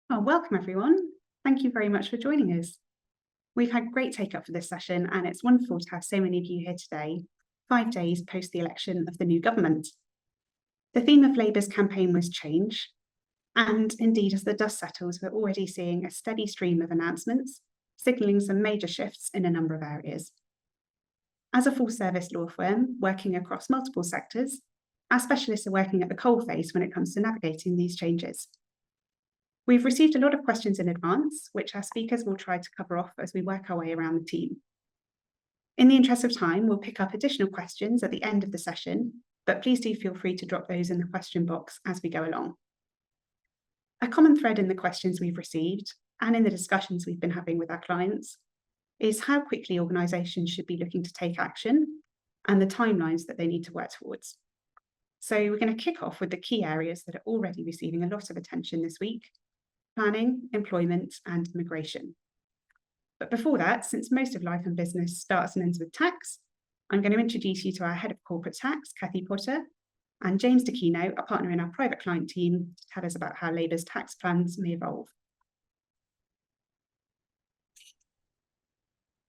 Oh, welcome everyone. Thank you very much for joining us. We've had great take up for this session, and it's wonderful to have so many of you here today, 5 days post the election of the new government. The theme of Labour's campaign was change, and indeed, as the dust settles, we're already seeing a steady stream of announcements, signalling some major shifts in a number of areas. As a full-service law firm working across multiple sectors, our specialists are working at the coalface when it comes to navigating these changes. We've received a lot of questions in advance, which our speakers will try to cover off as we work our way around the team. In the interest of time, we'll pick up additional questions at the end of the session, but please do feel free to drop those in the question box as we go along. A common thread in the questions we've received and in the discussions we've been having with our clients is how quickly organisations should be looking to take action and the timelines that they need to work towards. So we're going to kick off with the key areas that are already receiving a lot of attention this week: planning, employment, and immigration. But before that, since most of life and business starts and ends with tax, I'm going to introduce you to our Head of Corporate Tax, Kathy Potter, and James D'Aquino, a partner in our private client team, to tell us about how Labour's tax plans may evolve.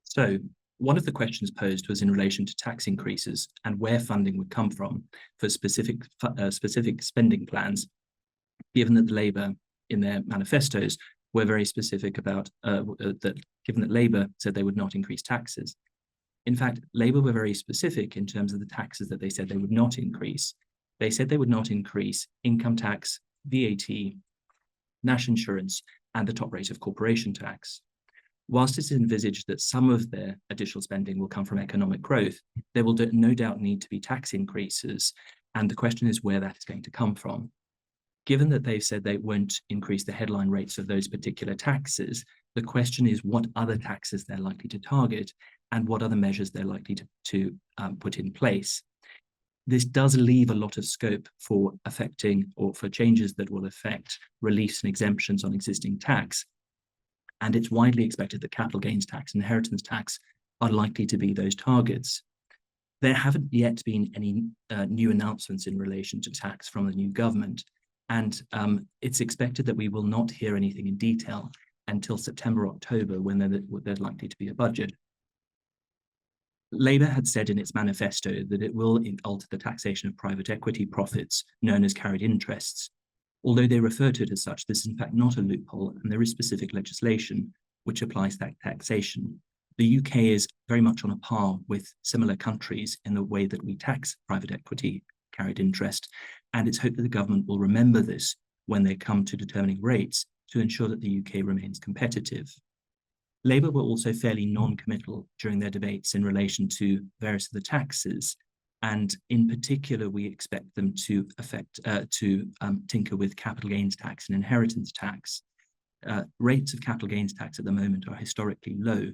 So one of the questions posed was in relation to tax increases and where funding would come from for specific spending plans, given that Labour in their manifestos were very specific about that, given that Labour said they would not increase taxes. In fact, Labour were very specific in terms of the taxes that they said they would not increase. They said they would not increase income tax, VAT, national insurance, and the top rate of corporation tax. Whilst it's envisaged that some of their additional spending will come from economic growth, there will no doubt need to be tax increases, and the question is where that is going to come from. Given that they've said they won't increase the headline rates of those particular taxes, the question is what other taxes they're likely to target and what other measures they're likely to put in place. This does leave a lot of scope for affecting or for changes that will affect reliefs and exemptions on existing tax. And it's widely expected that capital gains tax and inheritance tax are likely to be those targets. There haven't yet been any new announcements in relation to tax from the new government, and it's expected that we will not hear anything in detail until September, October, when there's likely to be a budget. Labour had said in its manifesto that it will alter the taxation of private equity profits, known as carried interests. Although they refer to it as such, this is in fact not a loophole, and there is specific legislation which applies that taxation. The UK is very much on a par with similar countries in the way that we tax private equity carried interest, and it's hoped that the government will remember this when they come to determining rates to ensure that the UK remains competitive. Labour were also fairly non-committal during their debates in relation to various of the taxes, and in particular, we expect them to tinker with capital gains tax and inheritance tax. Rates of capital gains tax at the moment are historically low,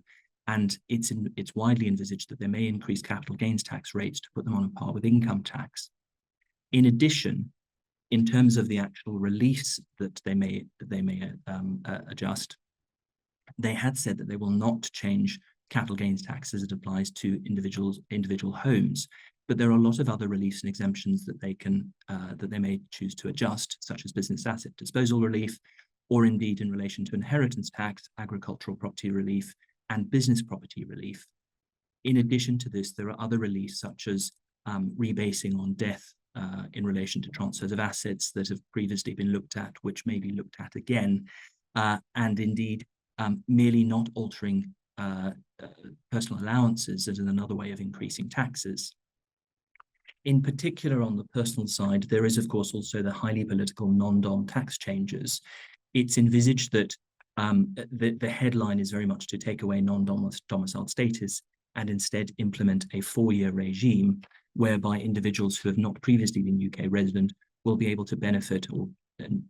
and it's widely envisaged that they may increase capital gains tax rates to put them on a par with income tax. In addition, in terms of the actual reliefs that they may adjust, they had said that they will not change capital gains tax as it applies to individual homes, but there are a lot of other reliefs and exemptions that they may choose to adjust, such as business asset disposal relief, or indeed in relation to inheritance tax, agricultural property relief, and business property relief. In addition to this, there are other reliefs such as rebasing on death in relation to transfers of assets that have previously been looked at, which may be looked at again, and indeed merely not altering personal allowances as another way of increasing taxes. In particular, on the personal side, there is, of course, also the highly political non-dom tax changes. It's envisaged that the headline is very much to take away non-domiciled status and instead implement a 4-year regime whereby individuals who have not previously been UK resident will be able to benefit, or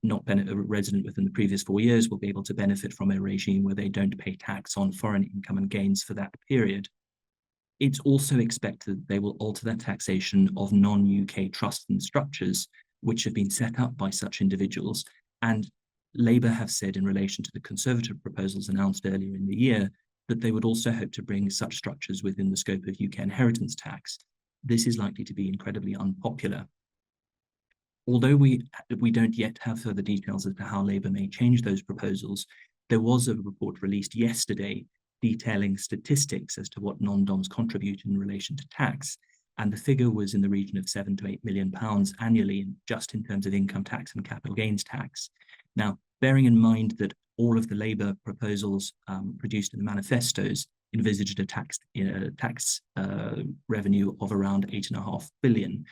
not a resident within the previous 4 years will be able to benefit from a regime where they don't pay tax on foreign income and gains for that period. It's also expected that they will alter that taxation of non-UK trusts and structures which have been set up by such individuals. And Labour have said in relation to the Conservative proposals announced earlier in the year that they would also hope to bring such structures within the scope of UK inheritance tax. This is likely to be incredibly unpopular. Although we don't yet have further details as to how Labour may change those proposals, there was a report released yesterday detailing statistics as to what non-DOMs contribute in relation to tax. And the figure was in the region of £7 to £8 million annually, just in terms of income tax and capital gains tax. Now, bearing in mind that all of the Labour proposals produced in the manifestos envisaged a tax revenue of around £8.5 billion.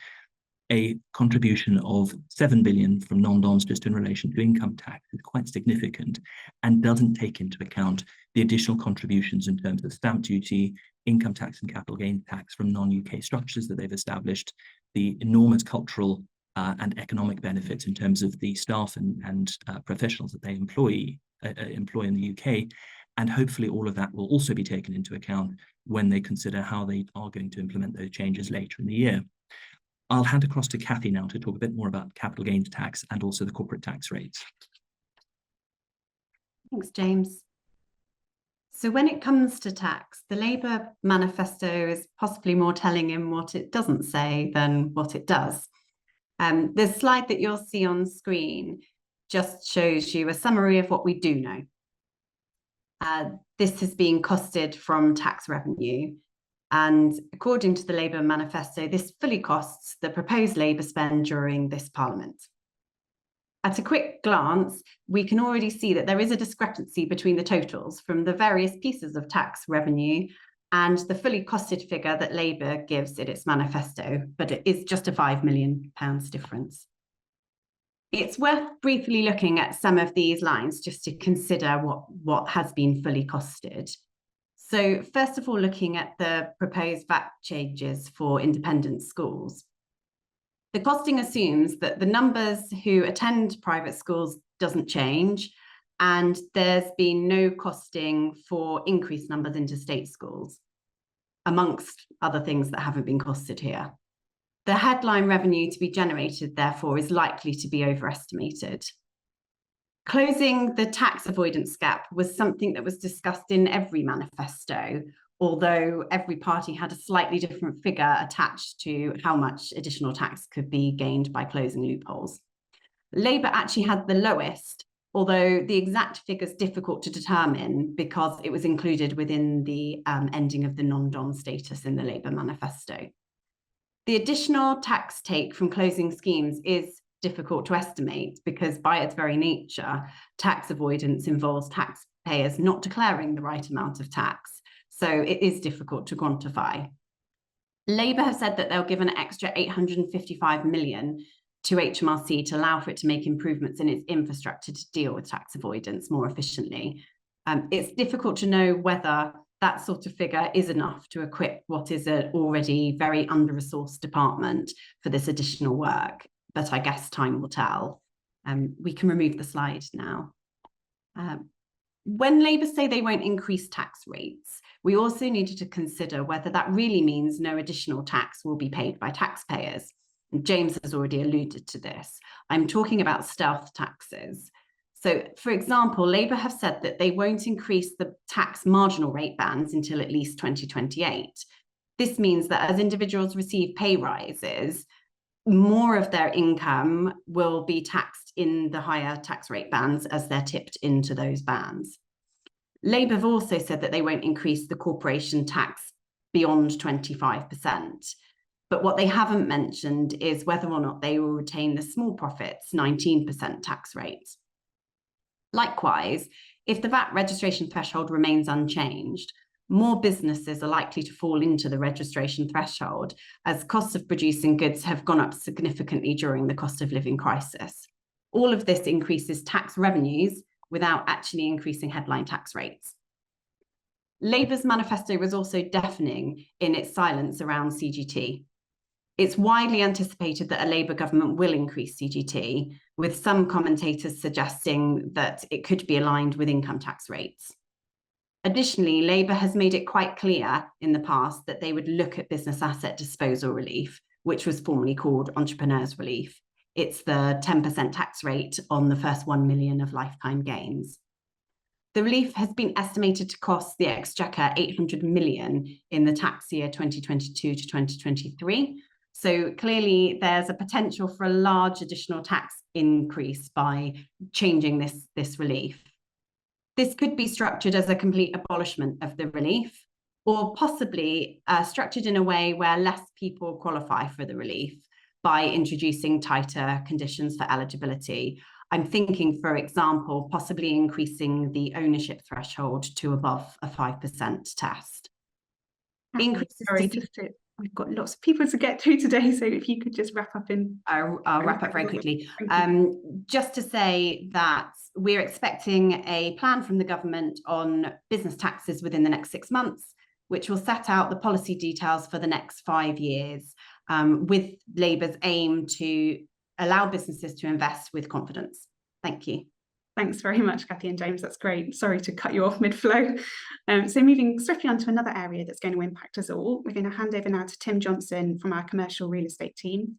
A contribution of £7 billion from non-DOMs just in relation to income tax is quite significant and doesn't take into account the additional contributions in terms of stamp duty, income tax and capital gains tax from non-UK structures that they've established, the enormous cultural and economic benefits in terms of the staff and professionals that they employ in the UK. And hopefully all of that will also be taken into account when they consider how they are going to implement those changes later in the year. I'll hand across to Kathy now to talk a bit more about capital gains tax and also the corporate tax rates. Thanks, James. So when it comes to tax, the Labour manifesto is possibly more telling in what it doesn't say than what it does. The slide that you'll see on screen just shows you a summary of what we do know. This is being costed from tax revenue. And according to the Labour manifesto, this fully costs the proposed Labour spend during this Parliament. At a quick glance, we can already see that there is a discrepancy between the totals from the various pieces of tax revenue and the fully costed figure that Labour gives in its manifesto, but it is just a £5 million difference. It's worth briefly looking at some of these lines just to consider what has been fully costed. So first of all, looking at the proposed VAT changes for independent schools. The costing assumes that the numbers who attend private schools doesn't change, and there's been no costing for increased numbers into state schools, amongst other things that haven't been costed here. The headline revenue to be generated, therefore, is likely to be overestimated. Closing the tax avoidance gap was something that was discussed in every manifesto, although every party had a slightly different figure attached to how much additional tax could be gained by closing loopholes. Labour actually had the lowest, although the exact figure is difficult to determine because it was included within the ending of the non-DOM status in the Labour manifesto. The additional tax take from closing schemes is difficult to estimate because by its very nature, tax avoidance involves taxpayers not declaring the right amount of tax. So it is difficult to quantify. Labour have said that they'll give an extra £855 million to HMRC to allow for it to make improvements in its infrastructure to deal with tax avoidance more efficiently. It's difficult to know whether that sort of figure is enough to equip what is an already very under-resourced department for this additional work, but I guess time will tell. We can remove the slide now. When Labour say they won't increase tax rates, we also needed to consider whether that really means no additional tax will be paid by taxpayers. And James has already alluded to this. I'm talking about stealth taxes. So, for example, Labour have said that they won't increase the tax marginal rate bands until at least 2028. This means that as individuals receive pay rises, more of their income will be taxed in the higher tax rate bands as they're tipped into those bands. Labour have also said that they won't increase the corporation tax beyond 25%. But what they haven't mentioned is whether or not they will retain the small profits 19% tax rate. Likewise, if the VAT registration threshold remains unchanged, more businesses are likely to fall into the registration threshold as costs of producing goods have gone up significantly during the cost of living crisis. All of this increases tax revenues without actually increasing headline tax rates. Labour's manifesto was also deafening in its silence around CGT. It's widely anticipated that a Labour government will increase CGT, with some commentators suggesting that it could be aligned with income tax rates. Additionally, Labour has made it quite clear in the past that they would look at business asset disposal relief, which was formerly called entrepreneurs relief. It's the 10% tax rate on the first 1 million of lifetime gains. The relief has been estimated to cost the Exchequer £800 million in the tax year 2022 to 2023, So clearly there's a potential for a large additional tax increase by changing this relief. This could be structured as a complete abolishment of the relief, or possibly structured in a way where less people qualify for the relief by introducing tighter conditions for eligibility. I'm thinking, for example, possibly increasing the ownership threshold to above a 5% test. Increases Sorry, to we've got lots of people to get through today, so if you could just wrap up in. I'll wrap up very quickly. Thank you. Just to say that we're expecting a plan from the government on business taxes within the next 6 months, which will set out the policy details for the next 5 years, with Labour's aim to allow businesses to invest with confidence. Thank you. Thanks very much, Kathy and James. That's great. Sorry to cut you off mid-flow. So moving swiftly on to another area that's going to impact us all, we're going to hand over now to Tim Johnson from our commercial real estate team,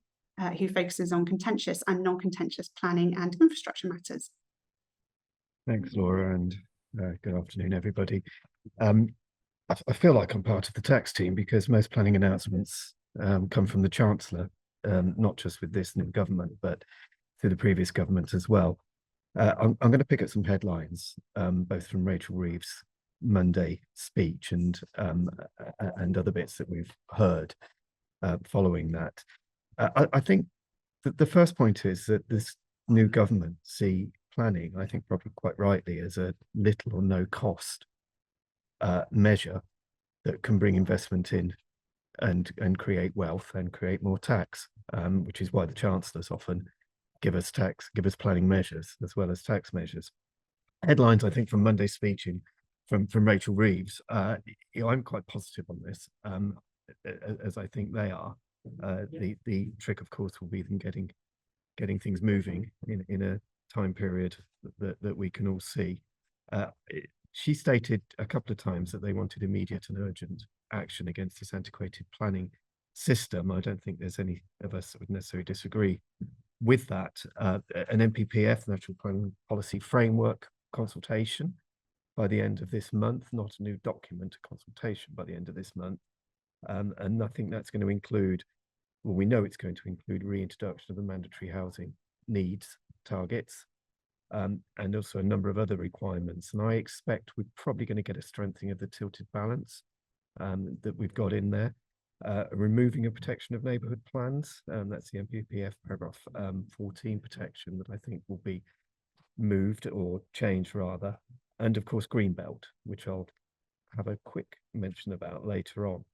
who focuses on contentious and non-contentious planning and infrastructure matters. Thanks, Laura, and good afternoon, everybody. I feel like I'm part of the tax team because most planning announcements come from the Chancellor, not just with this new government, but through the previous government as well. I'm going to pick up some headlines, both from Rachel Reeves' Monday speech and other bits that we've heard following that. I think that the first point is that this new government see planning, I think probably quite rightly, as a little or no cost measure that can bring investment in and create wealth and create more tax, which is why the Chancellors often give us planning measures as well as tax measures. Headlines, I think, from Monday's speech from Rachel Reeves, I'm quite positive on this, as I think they are. The trick, of course, will be them getting things moving in a time period that we can all see. She stated a couple of times that they wanted immediate and urgent action against this antiquated planning system. I don't think there's any of us that would necessarily disagree with that. An NPPF, National Planning Policy Framework consultation by the end of this month, not a new document, a consultation by the end of this month. And I think that's going to include, well, we know it's going to include reintroduction of the mandatory housing needs targets, and also a number of other requirements. And I expect we're probably going to get a strengthening of the tilted balance that we've got in there. Removing a protection of neighbourhood plans, that's the NPPF paragraph 14 protection that I think will be moved or changed rather. And of course, Greenbelt, which I'll have a quick mention about later on.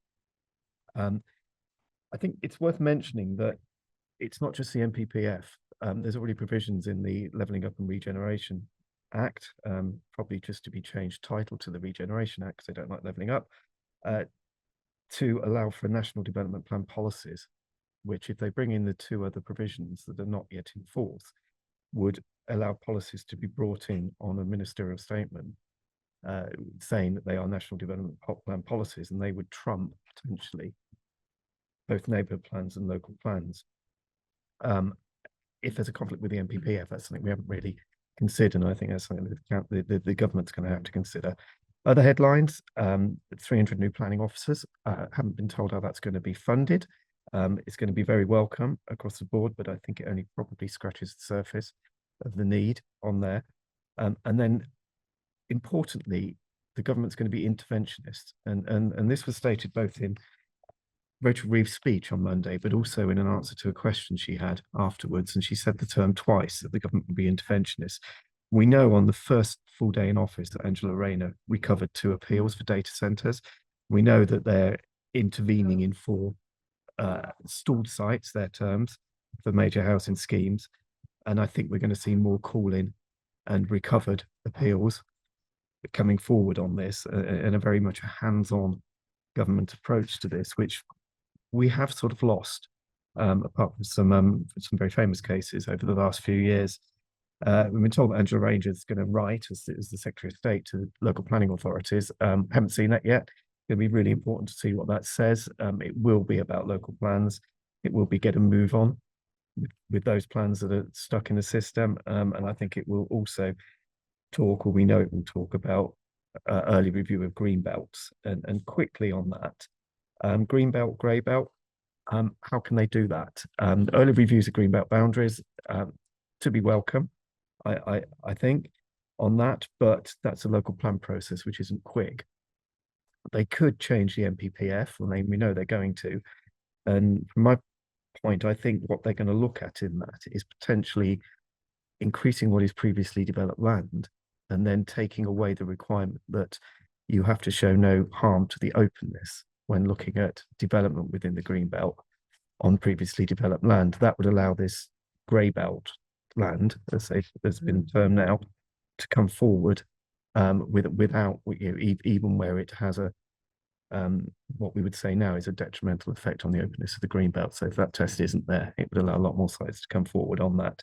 I think it's worth mentioning that it's not just the NPPF. There's already provisions in the Levelling Up and Regeneration Act, probably just to be changed title to the Regeneration Act because they don't like levelling up, to allow for national development plan policies, which, if they bring in the two other provisions that are not yet in force, would allow policies to be brought in on a ministerial statement saying that they are national development plan policies, and they would trump potentially both neighbourhood plans and local plans. If there's a conflict with the NPPF, that's something we haven't really considered, and I think that's something that the government's going to have to consider. Other headlines, 300 new planning officers, haven't been told how that's going to be funded. It's going to be very welcome across the board, but I think it only probably scratches the surface of the need on there. And then importantly, the government's going to be interventionist. And this was stated both in Rachel Reeves' speech on Monday, but also in an answer to a question she had afterwards. And she said the term twice, that the government would be interventionist. We know on the first full day in office that Angela Rayner recovered 2 appeals for data centres. We know that they're intervening in 4 stalled sites, their terms, for major housing schemes. And I think we're going to see more call-in and recovered appeals coming forward on this, and a very much a hands-on government approach to this, which we have sort of lost, apart from some very famous cases over the last few years. We've been told that Angela Rayner is going to write as the Secretary of State to local planning authorities. Haven't seen that yet. It's going to be really important to see what that says. It will be about local plans. It will be get a move on with those plans that are stuck in the system. And I think it will also talk, or we know it will talk about early review of green belts. And quickly on that, green belt, grey belt, How can they do that? Early reviews of greenbelt boundaries to be welcome, I think, on that, but that's a local plan process which isn't quick. They could change the NPPF, I mean, we know they're going to, and from my point, I think what they're going to look at in that is potentially increasing what is previously developed land and then taking away the requirement that you have to show no harm to the openness when looking at development within the green belt on previously developed land. That would allow this grey belt land, as has been termed now, to come forward without, you know, even where it has a what we would say now is a detrimental effect on the openness of the green belt. So if that test isn't there, it would allow a lot more sites to come forward on that.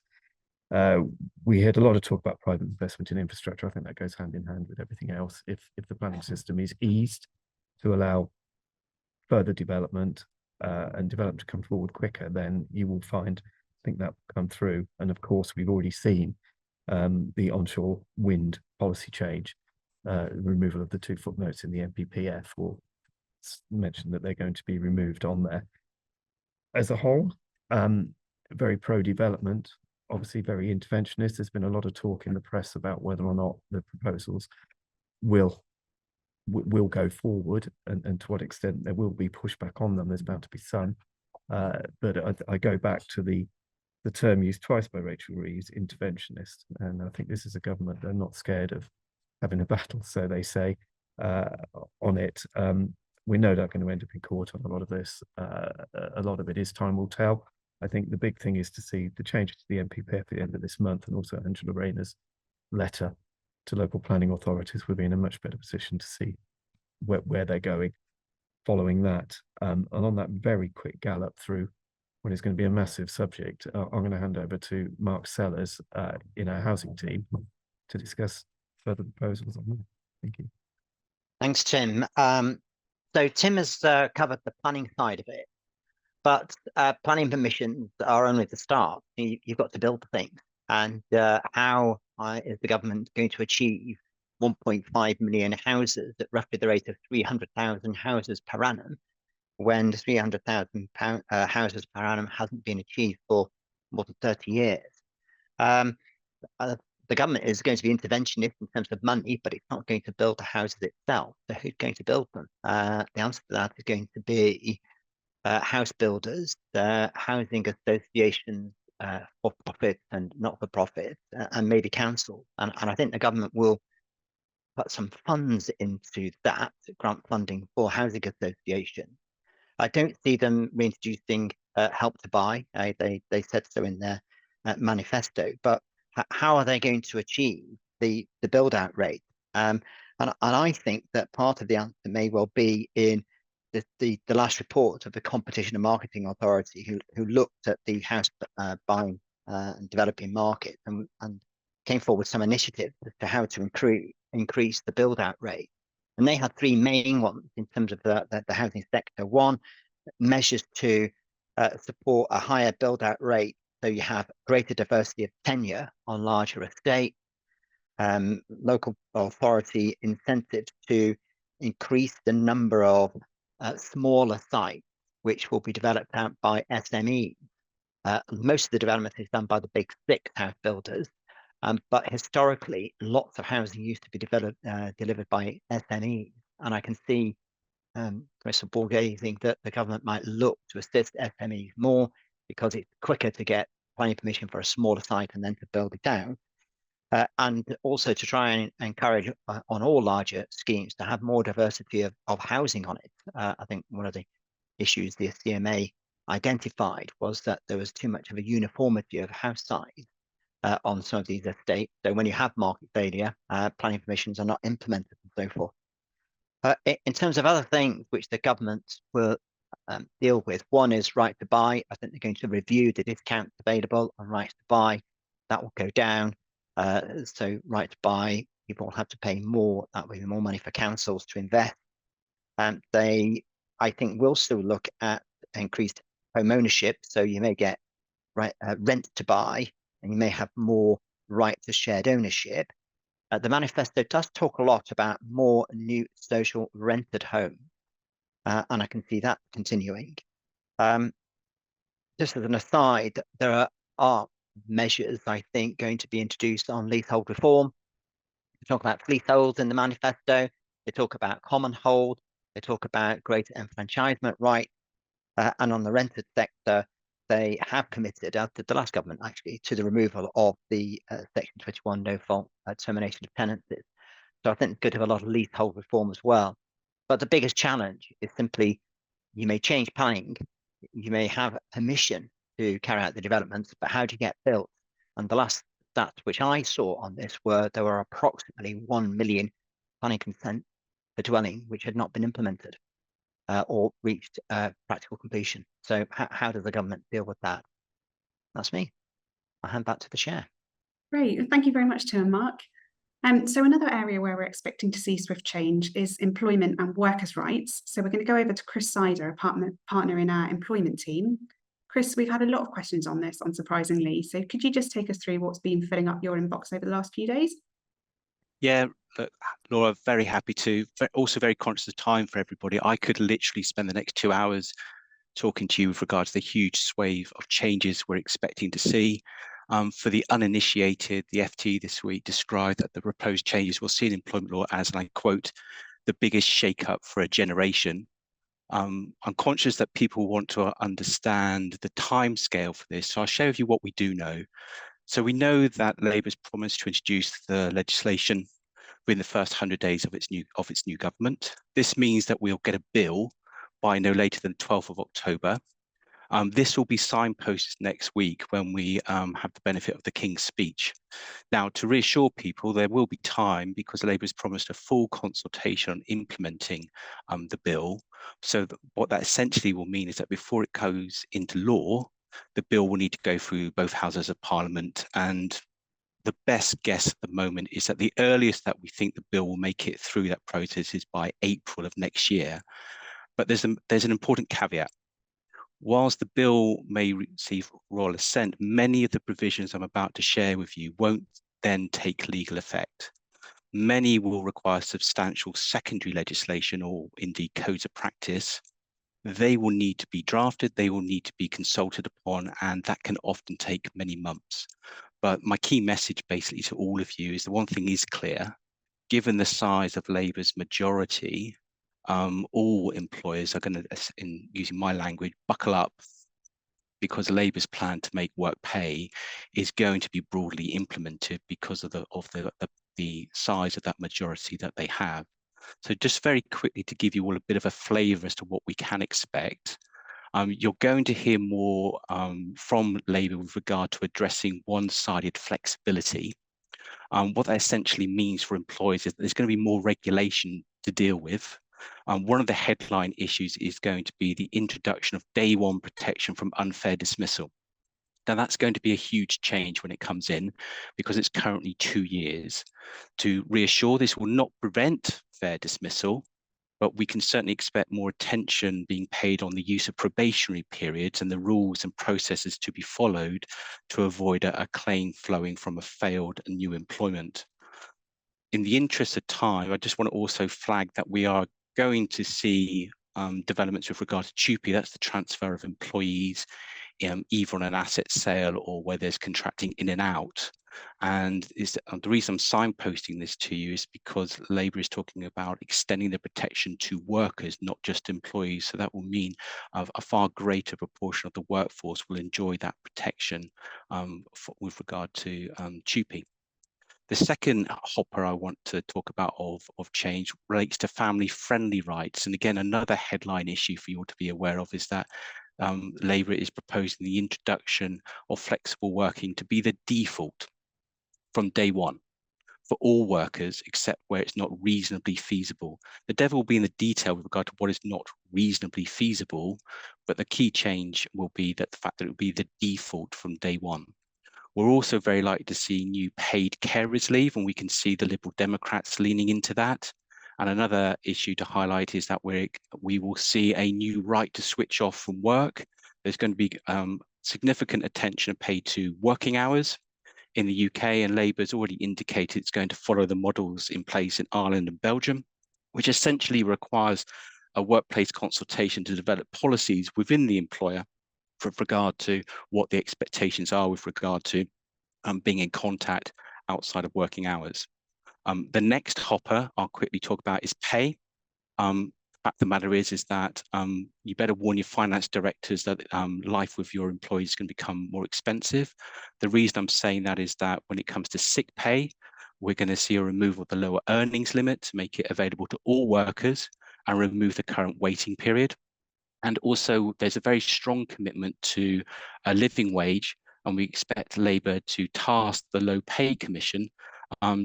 We heard a lot of talk about private investment in infrastructure. I think that goes hand in hand with everything else. If the planning system is eased to allow further development and development to come forward quicker, then you will find, I think, that will come through. And of course, we've already seen the onshore wind policy change, the removal of the 2 footnotes in the NPPF will mention that they're going to be removed on there. As a whole, very pro-development, obviously very interventionist. There's been a lot of talk in the press about whether or not the proposals will go forward and to what extent there will be pushback on them. There's bound to be some, but I go back to the term used twice by Rachel Reeves, interventionist, and I think this is a government that are not scared of having a battle, so they say, on it. We're no doubt going to end up in court on a lot of this. A lot of it is time will tell. I think the big thing is to see the changes to the NPPF at the end of this month, and also Angela Rayner's letter to local planning authorities. We'll be in a much better position to see where they're going following that. And on that very quick gallop through what is going to be a massive subject, I'm going to hand over to Mark Sellers in our housing team to discuss further proposals on that. Thank you. Thanks, Tim. So Tim has covered the planning side of it, but planning permissions are only the start. You've got to build things. And how is the government going to achieve 1.5 million houses at roughly the rate of 300,000 houses per annum, when 300,000 houses per annum hasn't been achieved for more than 30 years? The government is going to be interventionist in terms of money, but it's not going to build the houses itself. So who's going to build them? The answer to that is going to be house builders, housing associations, for profit and not for profit, and maybe council. And I think the government will put some funds into that, grant funding for housing associations. I don't see them reintroducing Help to Buy. They said so in their manifesto, but how are they going to achieve the build out rate? And I think that part of the answer may well be in the last report of the Competition and Marketing Authority, who looked at the house buying and developing market and came forward with some initiatives as to how to increase the build out rate. And they had 3 main ones in terms of the housing sector. One, measures to support a higher build out rate, so you have greater diversity of tenure on larger estates. Local authority incentives to increase the number of smaller sites which will be developed out by SMEs. Most of the development is done by the big 6 house builders, but historically lots of housing used to be delivered by SMEs, and I can see Professor Bourget think that the government might look to assist SMEs more, because it's quicker to get planning permission for a smaller site and then to build it out. And also to try and encourage on all larger schemes to have more diversity of housing on it. I think one of the issues the CMA identified was that there was too much of a uniformity of house size on some of these estates. So when you have market failure, planning permissions are not implemented and so forth. In terms of other things which the government will deal with, one is right to buy. I think they're going to review the discounts available on right to buy. That will go down. So right to buy, people will have to pay more. That will be more money for councils to invest. And they, I think, will still look at increased home ownership. So you may get rent to buy, and you may have more right to shared ownership. The manifesto does talk a lot about more new social rented homes, and I can see that continuing. Just as an aside, there are measures, I think, going to be introduced on leasehold reform. They talk about leaseholds in the manifesto. They talk about common hold. They talk about greater enfranchisement rights. And on the rented sector, they have committed, as did the last government actually, to the removal of the Section 21 no-fault termination of tenancies. So I think it's going to have a lot of leasehold reform as well. But the biggest challenge is simply, you may change planning, you may have permission to carry out the developments, but how do you get built? And the last stats which I saw on this were there were approximately 1 million planning consent for dwelling which had not been implemented or reached practical completion. So how does the government deal with that? That's me. I'll hand back to the chair. Great, thank you very much, Tim and Mark. So another area where we're expecting to see swift change is employment and workers' rights. So we're going to go over to Chris Sider, a partner in our employment team. Chris, we've had a lot of questions on this, unsurprisingly. So could you just take us through what's been filling up your inbox over the last few days? Yeah, look, Laura, very happy to. Also very conscious of time for everybody. I could literally spend the next 2 hours talking to you with regard to the huge swathe of changes we're expecting to see. For the uninitiated, the FT this week described that the proposed changes will see in employment law as, and I quote, the biggest shake-up for a generation. I'm conscious that people want to understand the timescale for this, so I'll share with you what we do know. So we know that Labour's promised to introduce the legislation within the first 100 days of its new government. This means that we'll get a bill by no later than 12th of October. This will be signposted next week when we have the benefit of the King's speech. Now, to reassure people, there will be time because Labour has promised a full consultation on implementing the bill. So what that essentially will mean is that before it goes into law, the bill will need to go through both houses of Parliament, and the best guess at the moment is that the earliest that we think the bill will make it through that process is by April of next year. But there's an important caveat. Whilst the bill may receive royal assent, many of the provisions I'm about to share with you won't then take legal effect. Many will require substantial secondary legislation or indeed codes of practice. They will need to be drafted, they will need to be consulted upon, and that can often take many months. But my key message basically to all of you is the one thing is clear. Given the size of Labour's majority, all employers are going to, in using my language, buckle up, because Labour's plan to make work pay is going to be broadly implemented because of the size of that majority that they have. So just very quickly to give you all a bit of a flavour as to what we can expect. You're going to hear more from Labour with regard to addressing one-sided flexibility. What that essentially means for employers is that there's going to be more regulation to deal with. One of the headline issues is going to be the introduction of day one protection from unfair dismissal. Now that's going to be a huge change when it comes in because it's currently 2 years. To reassure, this will not prevent fair dismissal, but we can certainly expect more attention being paid on the use of probationary periods and the rules and processes to be followed to avoid a claim flowing from a failed new employment. In the interest of time, I just want to also flag that we are going to see developments with regard to TUPE, that's the transfer of employees, either on an asset sale or where there's contracting in and out. And the reason I'm signposting this to you is because Labour is talking about extending the protection to workers, not just employees. So that will mean a far greater proportion of the workforce will enjoy that protection with regard to TUPE. The second hopper I want to talk about of change relates to family-friendly rights. And again, another headline issue for you all to be aware of is that Labour is proposing the introduction of flexible working to be the default from day one for all workers, except where it's not reasonably feasible. The devil will be in the detail with regard to what is not reasonably feasible, but the key change will be that the fact that it will be the default from day one. We're also very likely to see new paid carers leave, and we can see the Liberal Democrats leaning into that. And another issue to highlight is that we will see a new right to switch off from work. There's going to be significant attention paid to working hours in the UK, and Labour's already indicated it's going to follow the models in place in Ireland and Belgium, which essentially requires a workplace consultation to develop policies within the employer with regard to what the expectations are with regard to being in contact outside of working hours. The next hopper I'll quickly talk about is pay. Fact of the matter is that you better warn your finance directors that life with your employees is going to become more expensive. The reason I'm saying that is that when it comes to sick pay, we're going to see a removal of the lower earnings limit to make it available to all workers and remove the current waiting period. And also there's a very strong commitment to a living wage, and we expect Labour to task the Low Pay Commission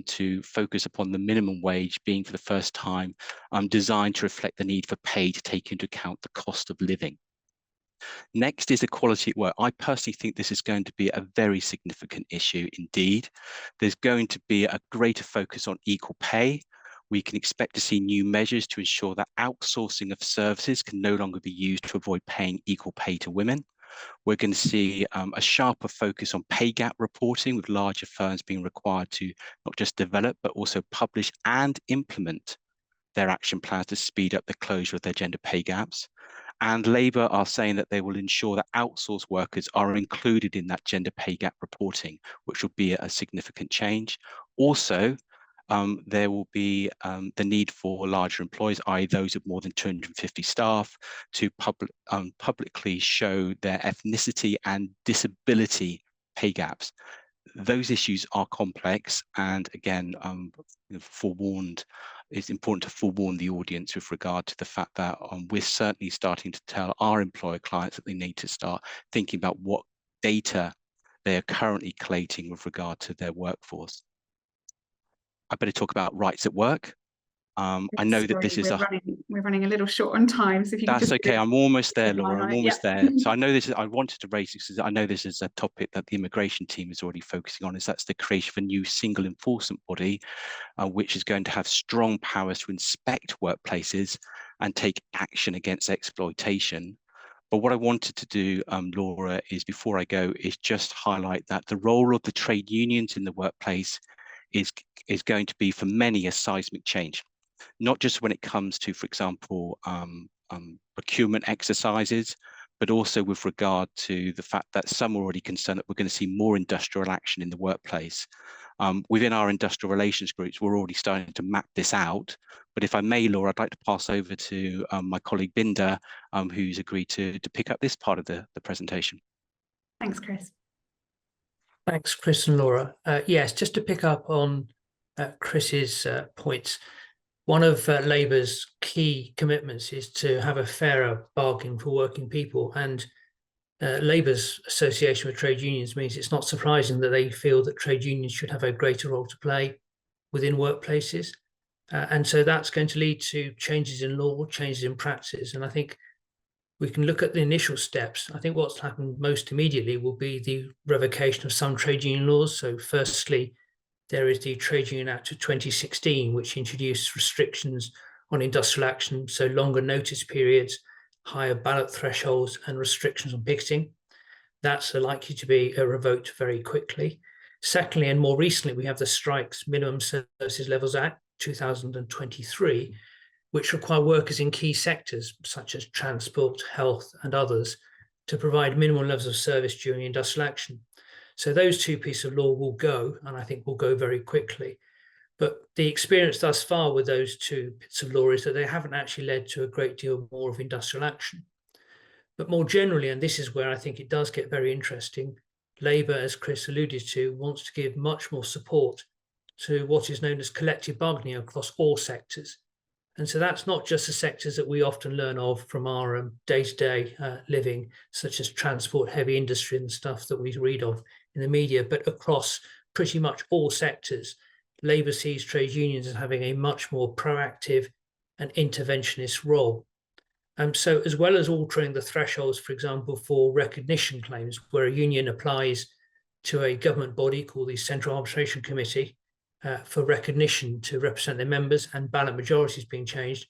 to focus upon the minimum wage being for the first time designed to reflect the need for pay to take into account the cost of living. Next is equality at work. I personally think this is going to be a very significant issue indeed. There's going to be a greater focus on equal pay. We can expect to see new measures to ensure that outsourcing of services can no longer be used to avoid paying equal pay to women. We're going to see a sharper focus on pay gap reporting, with larger firms being required to not just develop, but also publish and implement their action plans to speed up the closure of their gender pay gaps. And Labour are saying that they will ensure that outsourced workers are included in that gender pay gap reporting, which will be a significant change. Also, there will be the need for larger employers, i.e. those of more than 250 staff, to publicly show their ethnicity and disability pay gaps. Those issues are complex, and again, forewarned. It's important to forewarn the audience with regard to the fact that we're certainly starting to tell our employer clients that they need to start thinking about what data they are currently collating with regard to their workforce. I better talk about rights at work. I know that this is we're running a little short on time, so if you could that's just okay. I'm almost there, Laura. I'm almost yeah. there. So I know this is. I wanted to raise this because I know this is a topic that the immigration team is already focusing on. That's the creation of a new single enforcement body, which is going to have strong powers to inspect workplaces and take action against exploitation. But what I wanted to do, Laura, is before I go, is just highlight that the role of the trade unions in the workplace is going to be for many a seismic change. Not just when it comes to, for example, procurement exercises, but also with regard to the fact that some are already concerned that we're going to see more industrial action in the workplace. Within our industrial relations groups, we're already starting to map this out. But if I may, Laura, I'd like to pass over to my colleague Binder, who's agreed to pick up this part of the presentation. Thanks, Chris. Thanks, Chris and Laura. Yes, just to pick up on Chris's points. One of Labour's key commitments is to have a fairer bargain for working people, and Labour's association with trade unions means it's not surprising that they feel that trade unions should have a greater role to play within workplaces. And so that's going to lead to changes in law, changes in practice. And I think we can look at the initial steps. I think what's happened most immediately will be the revocation of some trade union laws. So firstly, there is the Trade Union Act of 2016, which introduced restrictions on industrial action, so longer notice periods, higher ballot thresholds, and restrictions on picketing. That's likely to be revoked very quickly. Secondly, and more recently, we have the Strikes Minimum Services Levels Act 2023, which require workers in key sectors such as transport, health, and others to provide minimum levels of service during industrial action. So those two pieces of law will go, and I think will go very quickly. But the experience thus far with those two bits of law is that they haven't actually led to a great deal more of industrial action. But more generally, and this is where I think it does get very interesting, Labour, as Chris alluded to, wants to give much more support to what is known as collective bargaining across all sectors. And so that's not just the sectors that we often learn of from our day-to-day living, such as transport, heavy industry, and stuff that we read of in the media, but across pretty much all sectors. Labour sees trade unions as having a much more proactive and interventionist role. So as well as altering the thresholds, for example, for recognition claims, where a union applies to a government body called the Central Arbitration Committee for recognition to represent their members, and ballot majorities being changed,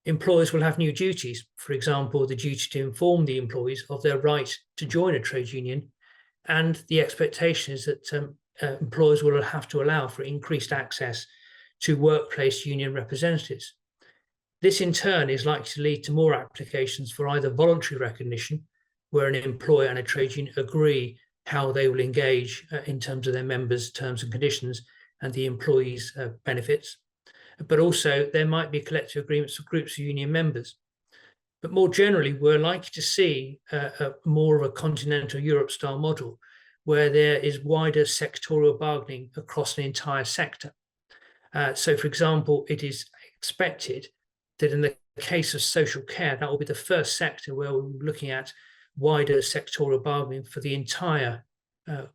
employers will have new duties. For example, the duty to inform the employees of their right to join a trade union, and the expectation is that employers will have to allow for increased access to workplace union representatives. This in turn is likely to lead to more applications for either voluntary recognition, where an employer and a trade union agree how they will engage in terms of their members' terms and conditions and the employees' benefits. But also there might be collective agreements for groups of union members. But more generally, we're likely to see more of a continental Europe style model where there is wider sectorial bargaining across an entire sector. So, for example, it is expected that in the case of social care, that will be the first sector where we're looking at wider sectorial bargaining for the entire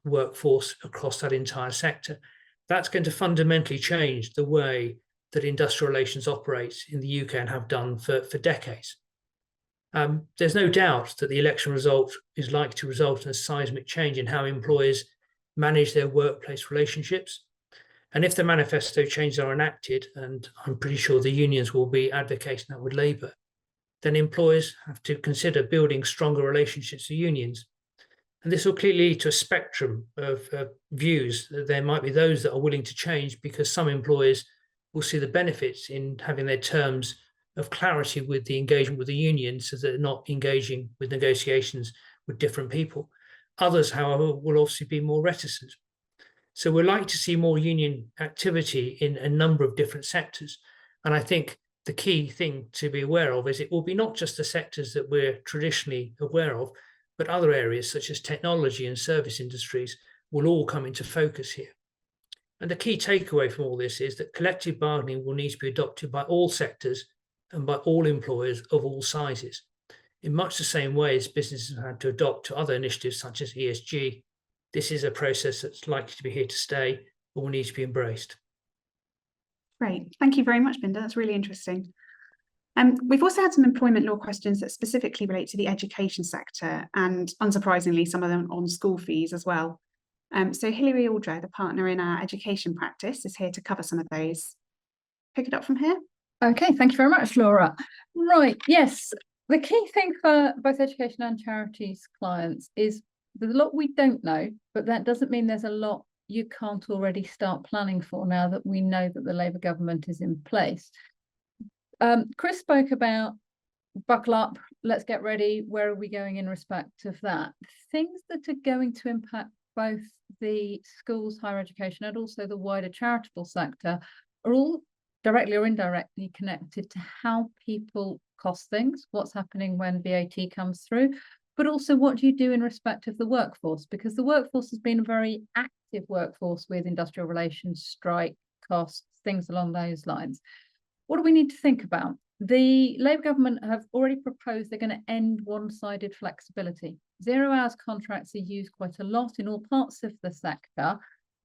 workforce across that entire sector. That's going to fundamentally change the way that industrial relations operates in the UK and have done for decades. There's no doubt that the election result is likely to result in a seismic change in how employers manage their workplace relationships. And if the manifesto changes are enacted, and I'm pretty sure the unions will be advocating that with Labour, then employers have to consider building stronger relationships with unions. And this will clearly lead to a spectrum of views. There might be those that are willing to change because some employers will see the benefits in having their terms of clarity with the engagement with the union, so that they're not engaging with negotiations with different people. Others, however, will obviously be more reticent. So we're likely to see more union activity in a number of different sectors. And I think the key thing to be aware of is it will be not just the sectors that we're traditionally aware of, but other areas such as technology and service industries will all come into focus here. And the key takeaway from all this is that collective bargaining will need to be adopted by all sectors and by all employers of all sizes, in much the same way as businesses have had to adopt to other initiatives such as ESG. This is a process that's likely to be here to stay or will need to be embraced. Great, thank you very much, Binda. That's really interesting. We've also had some employment law questions that specifically relate to the education sector, and unsurprisingly, some of them on school fees as well. So Hilary Aldred, a partner in our education practice, is here to cover some of those. Pick it up from here. Okay, thank you very much, Laura. Right, yes, the key thing for both education and charities clients is there's a lot we don't know, but that doesn't mean there's a lot you can't already start planning for now that we know that the Labour government is in place. Chris spoke about buckle up, let's get ready, where are we going in respect of that? Things that are going to impact both the schools, higher education, and also the wider charitable sector are all directly or indirectly connected to how people cost things, what's happening when VAT comes through, but also what do you do in respect of the workforce? Because the workforce has been a very active workforce with industrial relations, strike costs, things along those lines. What do we need to think about? The Labour government have already proposed they're going to end one-sided flexibility. 0 hours contracts are used quite a lot in all parts of the sector,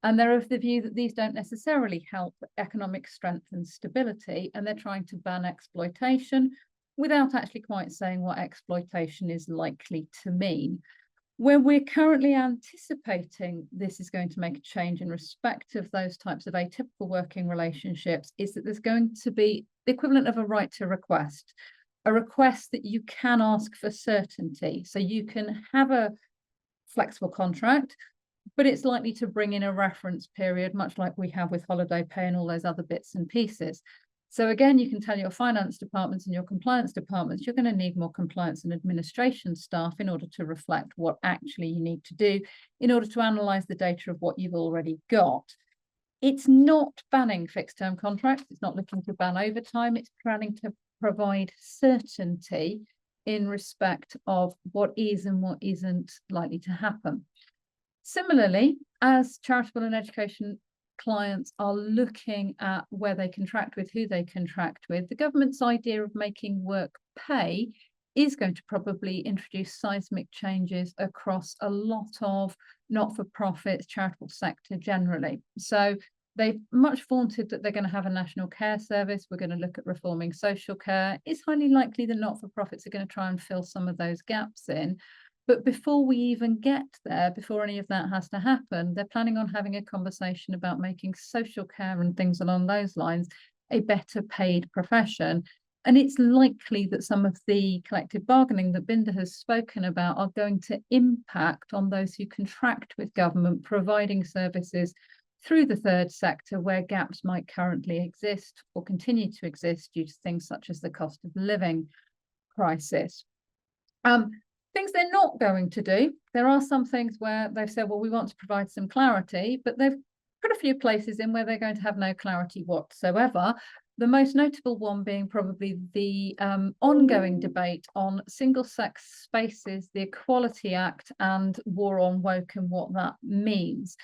and they're of the view that these don't necessarily help economic strength and stability, and they're trying to ban exploitation without actually quite saying what exploitation is likely to mean. Where we're currently anticipating this is going to make a change in respect of those types of atypical working relationships is that there's going to be the equivalent of a right to request, a request that you can ask for certainty. So you can have a flexible contract, but it's likely to bring in a reference period, much like we have with holiday pay and all those other bits and pieces. So again, you can tell your finance departments and your compliance departments, you're going to need more compliance and administration staff in order to reflect what actually you need to do in order to analyse the data of what you've already got. It's not banning fixed term contracts. It's not looking to ban overtime. It's planning to provide certainty in respect of what is and what isn't likely to happen. Similarly, as charitable and education clients are looking at where they contract with, who they contract with, the government's idea of making work pay is going to probably introduce seismic changes across a lot of not-for-profits, charitable sector generally. So they've much vaunted that they're going to have a national care service. We're going to look at reforming social care. It's highly likely the not-for-profits are going to try and fill some of those gaps in. But before we even get there, before any of that has to happen, they're planning on having a conversation about making social care and things along those lines a better paid profession. And it's likely that some of the collective bargaining that Binda has spoken about are going to impact on those who contract with government, providing services through the third sector where gaps might currently exist or continue to exist due to things such as the cost of living crisis. Things they're not going to do. There are some things where they've said, well, we want to provide some clarity, but they've put a few places in where they're going to have no clarity whatsoever. The most notable one being probably the ongoing debate on single-sex spaces, the Equality Act, and war on woke and what that means.